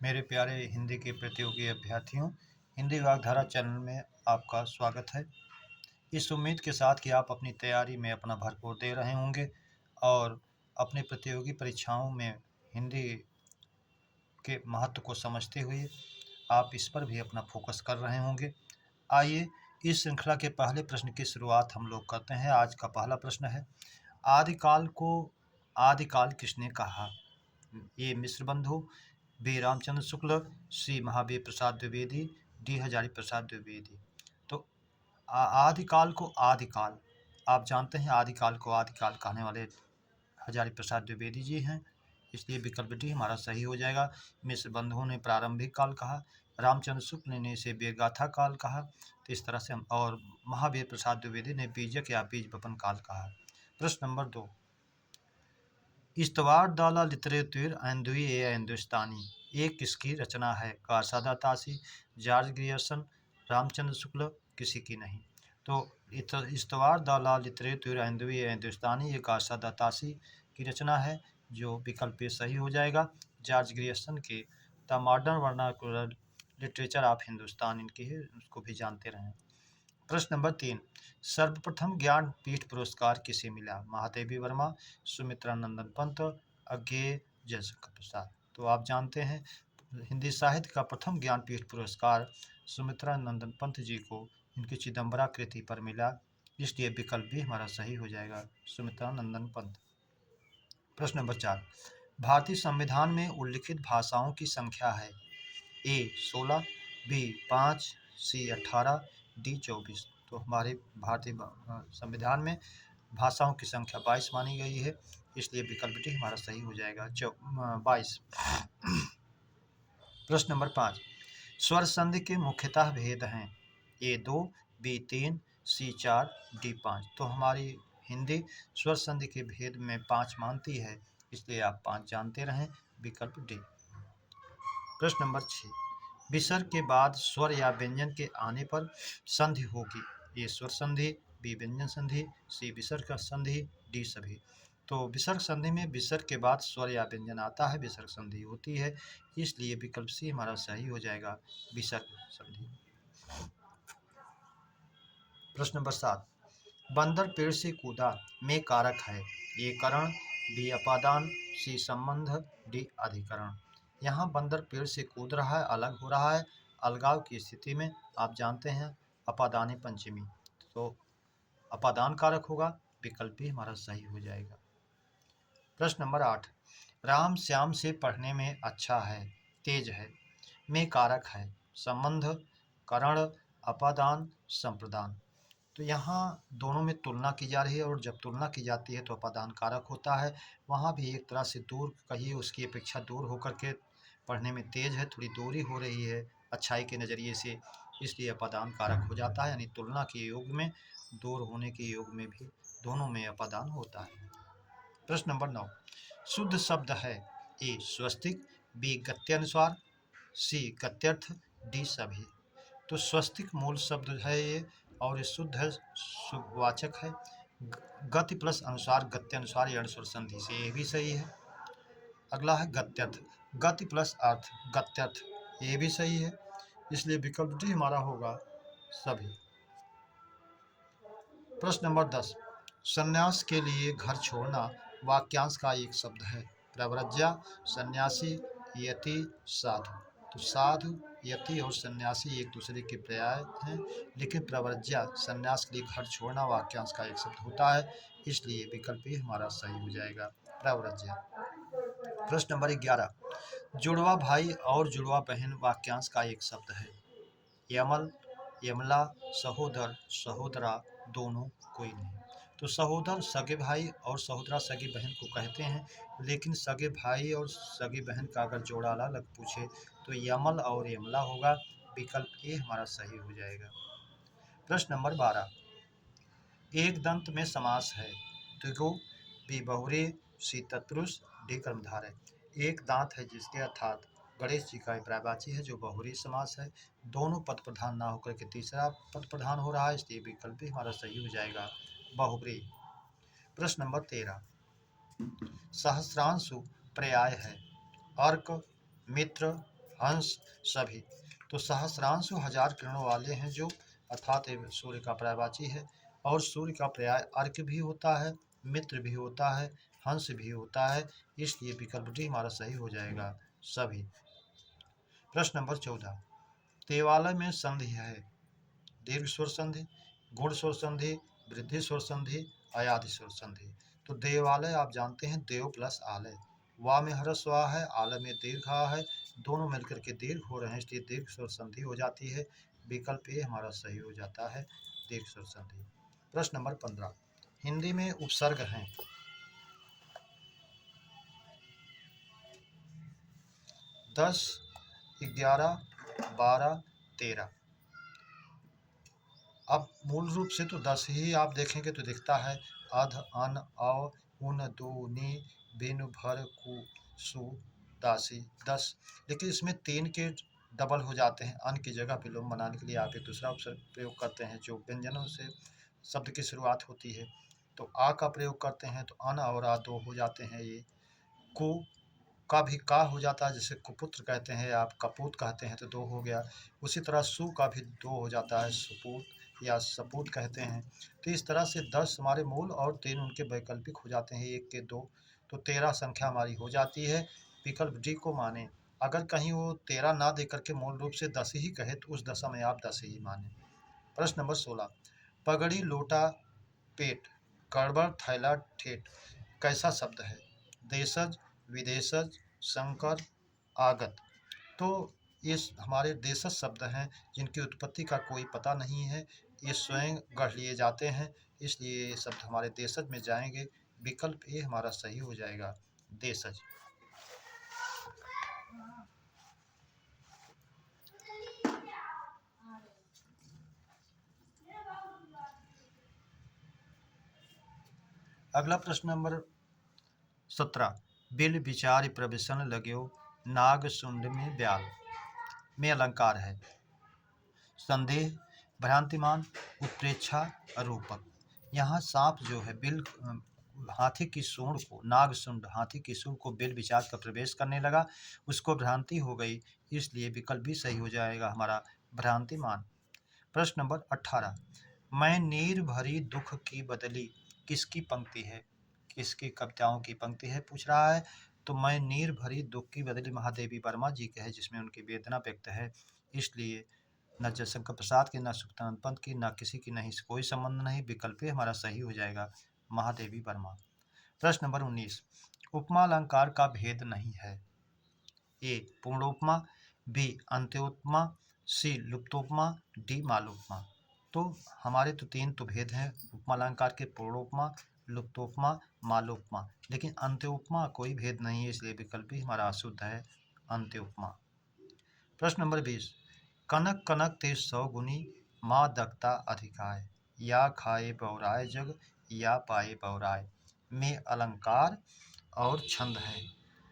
मेरे प्यारे हिंदी के प्रतियोगी अभ्यर्थियों, हिंदी वाग्धारा चैनल में आपका स्वागत है। इस उम्मीद के साथ कि आप अपनी तैयारी में अपना भरपूर दे रहे होंगे और अपनी प्रतियोगी परीक्षाओं में हिंदी के महत्व को समझते हुए आप इस पर भी अपना फोकस कर रहे होंगे। आइए इस श्रृंखला के पहले प्रश्न की शुरुआत हम लोग करते हैं। आज का पहला प्रश्न है, आदिकाल को आदिकाल किसने कहा? ए मिश्र बंधु, बी रामचंद्र शुक्ल, सी महावीर प्रसाद द्विवेदी, डी हजारी प्रसाद द्विवेदी। तो आदिकाल को आदिकाल, आप जानते हैं आदिकाल को आदिकाल कहने वाले हजारी प्रसाद द्विवेदी जी हैं, इसलिए विकल्प डी हमारा सही हो जाएगा। मिश्र बंधुओं ने प्रारंभिक काल कहा, रामचंद्र शुक्ल ने इसे वीरगाथा काल कहा, तो इस तरह से हम, और महावीर प्रसाद द्विवेदी ने बीजक या बीज बपन काल कहा। प्रश्न नंबर 2, इस्तवार दाला लिटरेतुर आंदुई ए हिंदुस्तानी ये किसकी रचना है? कारसादा तासी, जॉर्ज ग्रियर्सन, रामचंद्र शुक्ल, किसी की नहीं। तो इस्तवार दाला लिटरेतुर आंदुई ए हिंदुस्तानी ये कारसादा तासी की रचना है, जो विकल्प ए सही हो जाएगा। जॉर्ज ग्रियर्सन के the modern vernacular literature of Hindustan इनकी है, उसको भी जानते रहें। प्रश्न नंबर 3, सर्वप्रथम ज्ञानपीठ पुरस्कार किसे मिला? महादेवी वर्मा, सुमित्रा नंदन पंत, अज्ञेय जयशंकर प्रसाद। तो आप जानते हैं हिंदी साहित्य का प्रथम ज्ञानपीठ पुरस्कार सुमित्रा नंदन पंत जी को इनकी चिदम्बरा कृति पर मिला, इसलिए विकल्प भी हमारा सही हो जाएगा, सुमित्रा नंदन पंत। प्रश्न नंबर 4, भारतीय संविधान में उल्लिखित भाषाओं की संख्या है? ए 16, बी 5, सी 18, डी 24। तो हमारे भारतीय संविधान में भाषाओं की संख्या 22 मानी गई है, इसलिए विकल्प डी हमारा सही हो जाएगा, 22। प्रश्न नंबर 5, स्वर संधि के मुख्यतः भेद हैं? ए 2, बी 3, सी 4, डी 5। तो हमारी हिंदी स्वर संधि के भेद में 5 मानती है, इसलिए आप 5 जानते रहें, विकल्प डी। प्रश्न नंबर 6, विसर्ग के बाद स्वर या व्यंजन के आने पर संधि होगी? ए स्वर संधि, बी व्यंजन संधि, सी विसर्ग संधि, डी सभी। तो विसर्ग संधि में विसर्ग के बाद स्वर या व्यंजन आता है, विसर्ग संधि होती है, इसलिए विकल्प सी हमारा सही हो जाएगा, विसर्ग संधि। प्रश्न नंबर 7, बंदर पेड़ से कूदा में कारक है? ए करण, बी अपादान, सी संबंध, डी अधिकरण। यहाँ बंदर पेड़ से कूद रहा है, अलग हो रहा है, अलगाव की स्थिति में आप जानते हैं अपादाने पंचमी, तो अपादान कारक होगा, विकल्प भी हमारा सही हो जाएगा। प्रश्न नंबर 8, राम श्याम से पढ़ने में अच्छा है, तेज है में कारक है? संबंध, करण, अपादान, संप्रदान। तो यहाँ दोनों में तुलना की जा रही है, और जब तुलना की जाती है तो अपादान कारक होता है। वहाँ भी एक तरह से दूर कहिए, उसकी अपेक्षा दूर होकर के पढ़ने में तेज है, थोड़ी दूरी हो रही है अच्छाई के नज़रिए से, इसलिए अपादान कारक हो जाता है, यानी तुलना के योग में, दूर होने के योग में भी दोनों में अपादान होता है। प्रश्न नंबर 9, शुद्ध शब्द है? ए स्वस्तिक, बी गत्यानुस्वार, सी गत्यर्थ, डी सभी। तो स्वस्तिक मूल शब्द है ये, और ये शुद्ध है, शुभवाचक है। गति प्लस अनुसार, गत्यानुसार या स्वर संधि से, ये भी सही है। अगला है गत्यर्थ, गति प्लस अर्थ, गत्यर्थ, ये भी सही है, इसलिए विकल्प डी हमारा होगा, सभी। प्रश्न नंबर 10, संन्यास के लिए घर छोड़ना वाक्यांश का एक शब्द है? प्रव्रज्या, सन्यासी, यति, साधु। तो साधु, यति और सन्यासी एक दूसरे के पर्याय हैं, लेकिन प्रव्रज्या संन्यास के लिए घर छोड़ना वाक्यांश का एक शब्द होता है, इसलिए विकल्प ही हमारा सही हो जाएगा, प्रव्रज्या। प्रश्न नंबर 11, जुड़वा भाई और जुड़वा बहन वाक्यांश का एक शब्द है? यमल, यमला, सहोदर, सहोदरा, दोनों, कोई नहीं। तो सहोदर सगे भाई और सहोदरा सगी बहन को कहते हैं, लेकिन सगे भाई और सगी बहन का अगर जोड़ा अलग पूछे तो यमल और यमला होगा, विकल्प ए हमारा सही हो जाएगा। प्रश्न नंबर 12, एक दंत में समास है? द्विगु, बी बहुरी, सी तत्पुरुष, डी कर्मधारय। एक दांत है जिसके, अर्थात गणेश जी का पर्यायवाची है, जो बहुरी समास है, दोनों पद प्रधान ना होकर के तीसरा पद प्रधान हो रहा है, इसलिए विकल्प भी हमारा सही हो जाएगा, बहुब्री। प्रश्न नंबर 13, सहस्रांशु पर्याय है? अर्क, मित्र, हंस सभी। तो सहस्रांश 1000 किरणों वाले हैं जो, अर्थात ये सूर्य का पर्यायवाची है। और सूर्य का पर्याय अर्क भी होता है, मित्र भी होता है, हंस भी होता है, इसलिए विकल्प डी हमारा सही हो जाएगा, सभी। प्रश्न नंबर 14, देवालय में संधि है, दीर्घ स्वर संधि, गुण स्वर संधि, वृद्धि स्वर संधि, अयाधि स्वर संधि। तो देवालय आप जानते हैं देव प्लस आलय, वा में ह्रस्व आ है, आलय में दीर्घ आ है, दोनों मिलकर के दीर्घ हो रहे हैं, इसलिए दीर्घ स्वर संधि हो जाती है। विकल्प ए हमारा सही हो जाता है, दीर्घ स्वर संधि। प्रश्न नंबर 15, हिंदी में उपसर्ग हैं 10, 11, 12, 13। अब मूल रूप से तो 10 ही आप देखेंगे तो दिखता है, अध, अन, अव, उन, दो, नि, बिन, भर, कु, सु, दासी, 10। लेकिन इसमें 3 के डबल हो जाते हैं। अन की जगह विलोम बनाने के लिए आप एक दूसरा उपसर्ग प्रयोग करते हैं जो व्यंजनों से शब्द की शुरुआत होती है। तो आ का प्रयोग करते हैं तो अन और आ 2 हो जाते हैं। ये कु का भी का हो जाता है, जैसे कुपुत्र कहते हैं, आप कपूत कहते हैं तो 2 हो गया। उसी तरह सु का भी 2 हो जाता है, सुपूत या सपूत कहते हैं। तो इस तरह से 10 हमारे मूल और 3 उनके वैकल्पिक हो जाते हैं, 1 के 2, तो 13 संख्या हमारी हो जाती है। विकल्प डी को माने। अगर कहीं वो 13 ना दे करके मूल रूप से 10 ही कहे तो उस दशा में आप 10 ही माने। प्रश्न नंबर 16, पगड़ी लोटा पेट, गड़बड़ थैला ठेठ कैसा शब्द है? देशज, विदेशज, संकर, आगत। तो ये हमारे देशज शब्द हैं जिनकी उत्पत्ति का कोई पता नहीं है, ये स्वयं गढ़ लिए जाते हैं, इसलिए ये शब्द हमारे देशज में जाएंगे। विकल्प ए हमारा सही हो जाएगा, देशज। अगला प्रश्न नंबर 17, बिल विचार प्रवेशन लग्यो, नाग सुंड में ब्याल में अलंकार है, संदेह, भ्रांतिमान, उत्प्रेक्षा, रूपक। यहाँ सांप जो है बिल हाथी की सूंड को, नागसुंड हाथी की सूंड को बिल विचार का प्रवेश करने लगा, उसको भ्रांति हो गई, इसलिए विकल्प भी सही हो जाएगा हमारा, भ्रांतिमान। प्रश्न नंबर 18, मैं नीर भरी दुख की बदली किसकी पंक्ति है? किसकी कविताओं की पंक्ति है पूछ रहा है। तो मैं नीर भरी दुख की बदली महादेवी वर्मा जी के है, जिसमें उनकी वेदना व्यक्त है, इसलिए न जयशंकर प्रसाद की, न सुखदानंद पंत की, न किसी की, नहीं कोई संबंध नहीं। विकल्प हमारा सही हो जाएगा, महादेवी वर्मा। प्रश्न नंबर 19, उपमा अलंकार का भेद नहीं है, ए पूर्णोपमा, बी अंत्योपमा, सी लुप्तोपमा, डी मालोपमा। तो हमारे तो 3 तो भेद हैं उपमा अलंकार के, पूर्णोपमा, लुप्तोपमा, मालोपमा, लेकिन अंत्योपमा कोई भेद नहीं है, इसलिए विकल्प भी हमारा अशुद्ध है, अंत्योपमा। प्रश्न नंबर 20, कनक कनक ते 100 गुनी, माँ दकता अधिकाय, या खाए बौराय जग, या पाए बौराय में अलंकार और छंद है।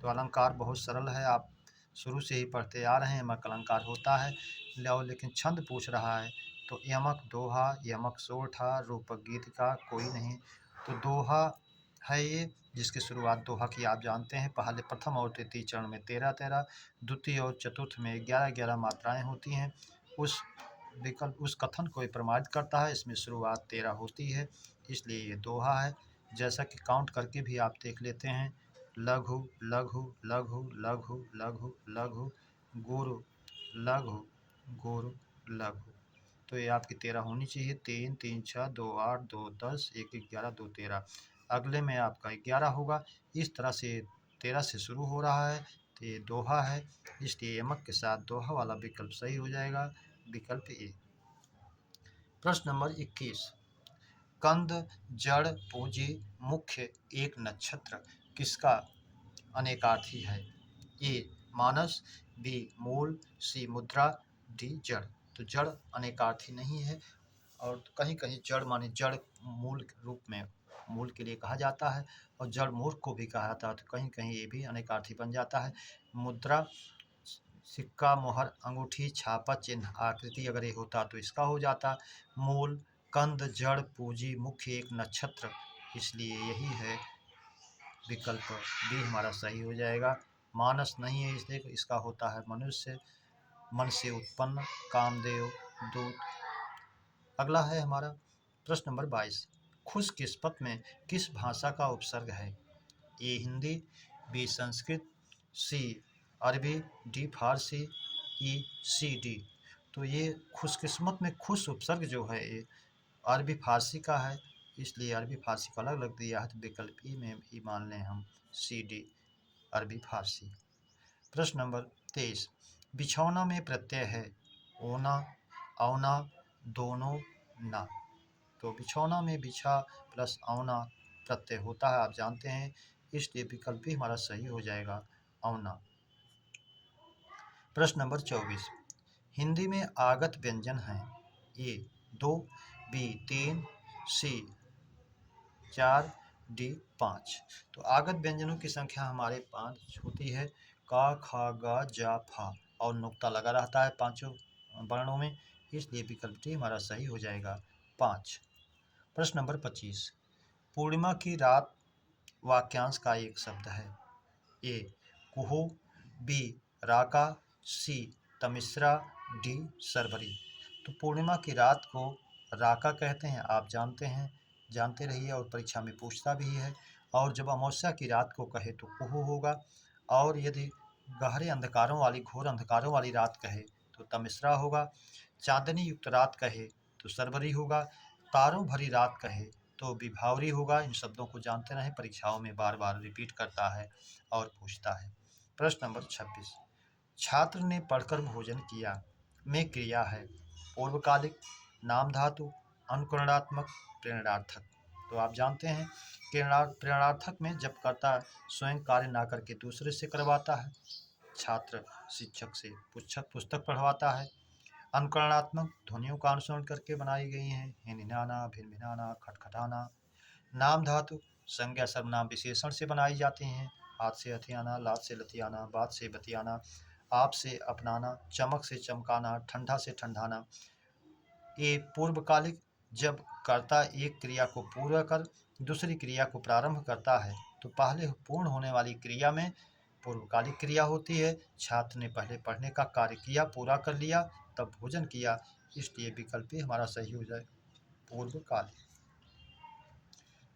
तो अलंकार बहुत सरल है, आप शुरू से ही पढ़ते आ रहे हैं, यमक अलंकार होता है, लो लेकिन छंद पूछ रहा है। तो यमक दोहा, यमक सोठा, रूपक गीत का कोई नहीं। तो दोहा है ये, जिसकी शुरुआत दोहा की आप जानते हैं, पहले प्रथम और तृतीय चरण में 13-13, द्वितीय और चतुर्थ में 11-11 मात्राएं होती हैं। उस विकल्प उस कथन को प्रमाणित करता है, इसमें शुरुआत 13 होती है, इसलिए ये दोहा है। जैसा कि काउंट करके भी आप देख लेते हैं, लघु लघु लघु लघु लघु लघु, गुरु लघु गुरु लघु। तो ये आपकी 13 होनी चाहिए, 3 3 6 2 8 2 10 1 11 2 13। अगले में आपका 11 होगा। इस तरह से 13 से शुरू हो रहा है, तो ये दोहा है, इसलिए यमक के साथ दोहा वाला विकल्प सही हो जाएगा, विकल्प ए। प्रश्न नंबर 21, कंद जड़ पूंजी मुख्य एक नक्षत्र किसका अनेकार्थी है? ए मानस, बी मूल, सी मुद्रा, डी जड़। तो जड़ अनेकार्थी नहीं है, और कहीं कहीं जड़ माने जड़ मूल रूप में मूल के लिए कहा जाता है, और जड़ मूर्ख को भी कहा जाता है, तो कहीं कहीं ये भी अनेकार्थी बन जाता है। मुद्रा सिक्का, मोहर, अंगूठी, छापा, चिन्ह, आकृति अगर ये होता तो इसका हो जाता। मूल, कंद, जड़, पूंजी, मुख्य एक नक्षत्र, इसलिए यही है, विकल्प बी हमारा सही हो जाएगा, मानस नहीं है, इसलिए इसका होता है मनुष्य। मन से उत्पन्न, कामदेव, दूत। अगला है हमारा प्रश्न नंबर 22। खुशकिस्मत में किस भाषा का उपसर्ग है? ए हिंदी, बी संस्कृत, सी अरबी, डी फारसी, ई सी डी। तो ये खुशकिस्मत में खुश उपसर्ग जो है ये अरबी फारसी का है, इसलिए अरबी फारसी को अलग अलग दिया है, तो विकल्प ई में ही मान लें हम, सी डी अरबी फारसी। प्रश्न नंबर 23। बिछौना में प्रत्यय है ओना, औना, दोनों, ना। तो बिछौना में बिछा प्लस औना प्रत्यय होता है, आप जानते हैं, इसलिए विकल्प भी हमारा सही हो जाएगा, औना। प्रश्न नंबर 24। हिंदी में आगत व्यंजन हैं ए 2, बी 3, सी 4, डी 5। तो आगत व्यंजनों की संख्या हमारे 5 होती है, का, खा, गा, जा, फा, और नुक्ता लगा रहता है पांचों वर्णों में, इसलिए विकल्प डी हमारा सही हो जाएगा, 5। प्रश्न नंबर 25। पूर्णिमा की रात वाक्यांश का एक शब्द है। ए कुहू, बी राका, सी तमिश्रा, डी सरभरी। तो पूर्णिमा की रात को राका कहते हैं, आप जानते हैं, जानते रहिए, और परीक्षा में पूछता भी है। और जब अमावस्या की रात को कहे तो कुहू होगा, और यदि गहरे अंधकारों वाली, घोर अंधकारों वाली रात कहे तो तमिश्रा होगा, चांदनी युक्त रात कहे तो सरभरी होगा, तारों भरी रात कहे तो विभावरी होगा। इन शब्दों को जानते रहें, परीक्षाओं में बार बार रिपीट करता है और पूछता है। प्रश्न नंबर 26। छात्र ने पढ़कर भोजन किया में क्रिया है पूर्वकालिक, नाम धातु, अनुकरणात्मक, प्रेरणार्थक। तो आप जानते हैं प्रेरणार्थक में जब कर्ता स्वयं कार्य ना करके दूसरे से करवाता है, छात्र शिक्षक से पुस्तक पढ़वाता है। अनुकरणात्मक ध्वनियों का अनुसरण करके बनाई गई हैं, हिनहिनाना, भिनभिनाना, खटखटाना। नाम धातु संज्ञा सर्वनाम विशेषण से बनाई जाती हैं, हाथ से हथियाना, लात से लतियाना, बात से बतियाना, आप से अपनाना, चमक से चमकाना, ठंडा से ठंडाना। ये पूर्वकालिक जब कर्ता एक क्रिया को पूरा कर दूसरी क्रिया को प्रारंभ करता है तो पहले पूर्ण होने वाली क्रिया में पूर्वकालिक क्रिया होती है। छात्र ने पहले पढ़ने का कार्य किया, पूरा कर लिया, तब भोजन किया, इसलिए विकल्प भी हमारा सही हो जाए, पूर्वकालिक।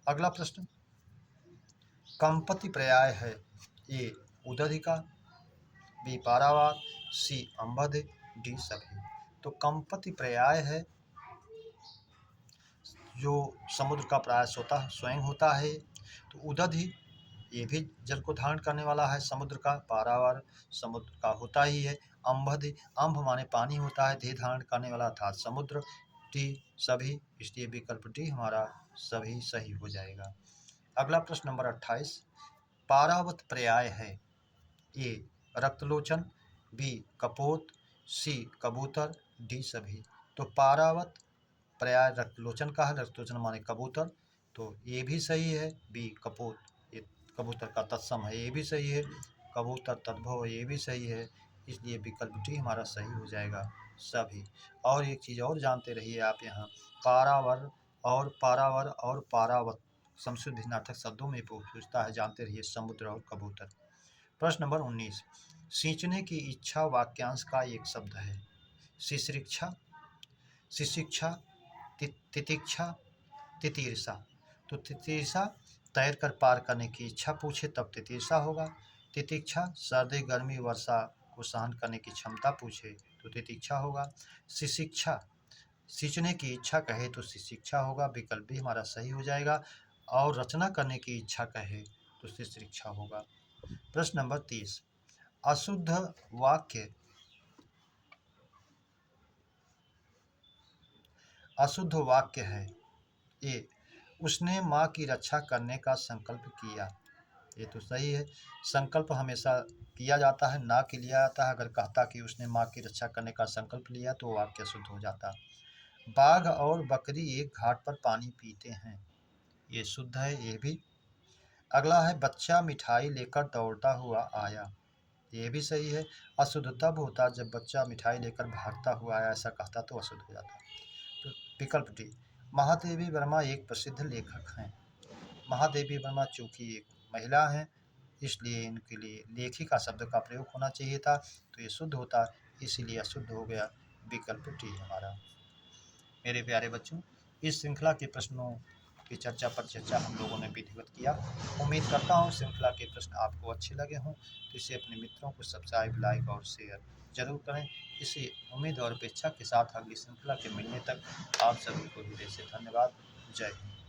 अगला प्रश्न, कंपति पर्याय है ए उदधिका, बी पारावार, सी अंबध, डी सभी। तो कंपति पर्याय है जो समुद्र का प्राय स्वयं होता है। तो उदधि ये भी जल को धारण करने वाला है समुद्र का, पारावार समुद्र का होता ही है, अंबध अंब माने पानी होता है, देह धारण करने वाला अर्थात समुद्र, डी सभी, इसलिए विकल्प डी हमारा सभी सही हो जाएगा। अगला प्रश्न नंबर 28। पारावत पर्याय है ए रक्तलोचन, बी कपोत, सी कबूतर, डी सभी। तो पारावत पर्याय रक्तलोचन का है, रक्तलोचन माने कबूतर, तो ये भी सही है, बी कपोत ये कबूतर का तत्सम है, ये भी सही है, कबूतर तद्भव ये भी सही है, इसलिए विकल्प डी हमारा सही हो जाएगा, सभी। और एक चीज़ और जानते रहिए आप यहाँ, पारावर और पारावत संस्कृत भिन्नार्थक शब्दों में पूछता है, जानते रहिए, समुद्र और कबूतर। प्रश्न नंबर 19। सींचने की इच्छा वाक्यांश का एक शब्द है। शिशिक्षा, शिशिक्षा, तितिक्षा, तितीर्षा। तो तितीर्षा तैरकर पार करने की इच्छा पूछे तब तितीर्षा होगा। तितिक्षा सर्दी गर्मी वर्षा को सहन करने की क्षमता पूछे तो तितिक्षा होगा। शिशिक्षा सींचने की इच्छा कहे तो शिशिक्षा होगा, विकल्प भी हमारा सही हो जाएगा। और रचना करने की इच्छा कहे तो शिशिक्षा होगा। प्रश्न नंबर 30। अशुद्ध वाक्य, अशुद्ध वाक्य है ए उसने माँ की रक्षा करने का संकल्प किया, ये तो सही है, संकल्प हमेशा किया जाता है, ना के लिया जाता है। अगर कहता कि उसने माँ की रक्षा करने का संकल्प लिया तो वाक्य शुद्ध हो जाता। बाघ और बकरी एक घाट पर पानी पीते हैं, ये शुद्ध है, ये भी। अगला है बच्चा मिठाई लेकर दौड़ता हुआ आया, ये भी सही है। अशुद्ध तब होता जब बच्चा मिठाई लेकर भागता हुआ आया, ऐसा कहता तो अशुद्ध हो जाता। तो विकल्प डी। महादेवी वर्मा एक प्रसिद्ध लेखक हैं। महादेवी वर्मा चूंकि एक महिला हैं, इसलिए इनके लिए लेखिका शब्द का प्रयोग होना चाहिए था, तो ये शुद्ध होता, इसीलिए अशुद्ध हो गया। विकल्प डी हमारा। मेरे प्यारे बच्चों, इस श्रृंखला के प्रश्नों की चर्चा हम लोगों ने विधिवत किया। उम्मीद करता हूँ श्रृंखला के प्रश्न आपको अच्छे लगे हों, तो इसे अपने मित्रों को सब्सक्राइब, लाइक और शेयर जरूर करें। इसी उम्मीद और अपेक्षा के साथ अगली श्रृंखला के मिलने तक आप सभी को हृदय से धन्यवाद। जय हिंद।